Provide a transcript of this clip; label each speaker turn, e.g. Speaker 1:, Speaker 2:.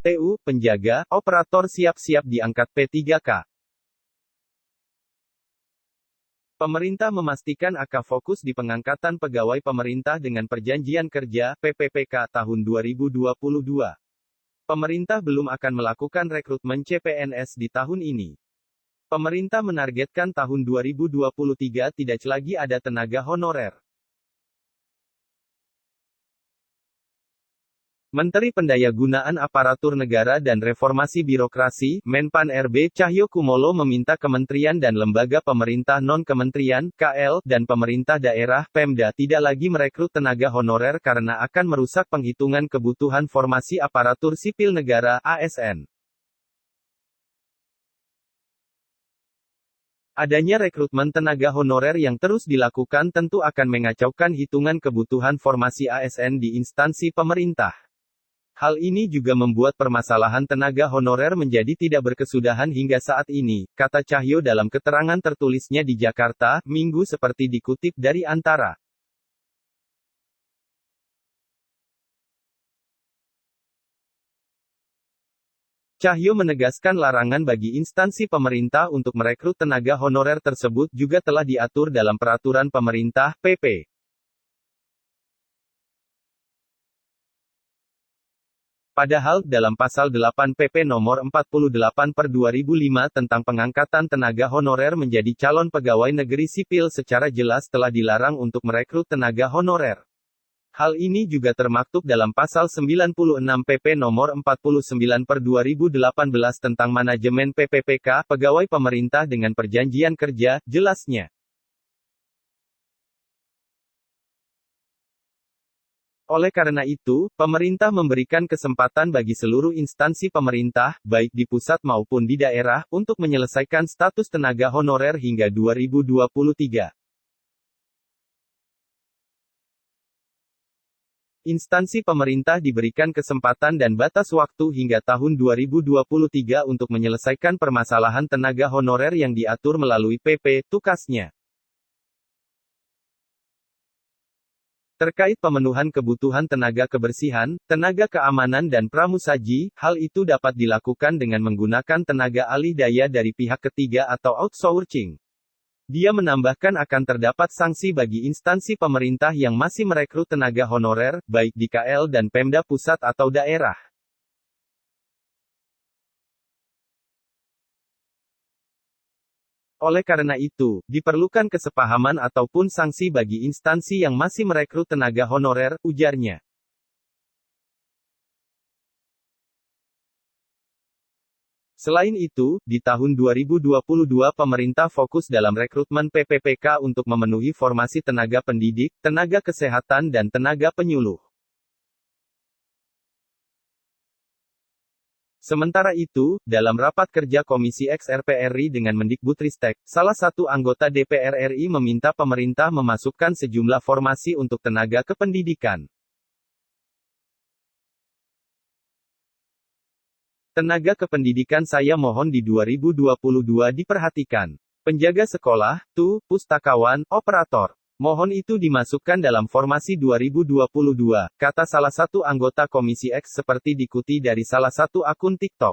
Speaker 1: TU, penjaga, operator siap-siap diangkat P3K. Pemerintah memastikan akan fokus di pengangkatan pegawai pemerintah dengan perjanjian kerja, PPPK, tahun 2022. Pemerintah belum akan melakukan rekrutmen CPNS di tahun ini. Pemerintah menargetkan tahun 2023 tidak lagi ada tenaga honorer. Menteri Pendayagunaan Aparatur Negara dan Reformasi Birokrasi, Menpan RB, Cahyokumolo meminta kementerian dan lembaga pemerintah non-kementerian, KL, dan pemerintah daerah, Pemda, tidak lagi merekrut tenaga honorer karena akan merusak penghitungan kebutuhan formasi aparatur sipil negara, ASN. Adanya rekrutmen tenaga honorer yang terus dilakukan tentu akan mengacaukan hitungan kebutuhan formasi ASN di instansi pemerintah. Hal ini juga membuat permasalahan tenaga honorer menjadi tidak berkesudahan hingga saat ini, kata Cahyo dalam keterangan tertulisnya di Jakarta, Minggu seperti dikutip dari Antara. Cahyo menegaskan larangan bagi instansi pemerintah untuk merekrut tenaga honorer tersebut juga telah diatur dalam Peraturan Pemerintah, PP. Padahal, dalam Pasal 8 PP Nomor 48/2005 tentang pengangkatan tenaga honorer menjadi calon pegawai negeri sipil secara jelas telah dilarang untuk merekrut tenaga honorer. Hal ini juga termaktub dalam Pasal 96 PP Nomor 49/2018 tentang manajemen PPPK, pegawai pemerintah dengan perjanjian kerja, jelasnya. Oleh karena itu, pemerintah memberikan kesempatan bagi seluruh instansi pemerintah, baik di pusat maupun di daerah, untuk menyelesaikan status tenaga honorer hingga 2023. Instansi pemerintah diberikan kesempatan dan batas waktu hingga tahun 2023 untuk menyelesaikan permasalahan tenaga honorer yang diatur melalui PP, tukasnya. Terkait pemenuhan kebutuhan tenaga kebersihan, tenaga keamanan dan pramusaji, hal itu dapat dilakukan dengan menggunakan tenaga alih daya dari pihak ketiga atau outsourcing. Dia menambahkan akan terdapat sanksi bagi instansi pemerintah yang masih merekrut tenaga honorer, baik di KL dan Pemda pusat atau daerah. Oleh karena itu, diperlukan kesepahaman ataupun sanksi bagi instansi yang masih merekrut tenaga honorer, ujarnya. Selain itu, di tahun 2022 pemerintah fokus dalam rekrutmen PPPK untuk memenuhi formasi tenaga pendidik, tenaga kesehatan dan tenaga penyuluh. Sementara itu, dalam rapat kerja Komisi X RP RI dengan Mendikbudristek, salah satu anggota DPR RI meminta pemerintah memasukkan sejumlah formasi untuk tenaga kependidikan. Tenaga kependidikan saya mohon di 2022 diperhatikan. Penjaga sekolah, TU, pustakawan, operator. Mohon itu dimasukkan dalam formasi 2022, kata salah satu anggota Komisi X seperti dikutip dari salah satu akun TikTok.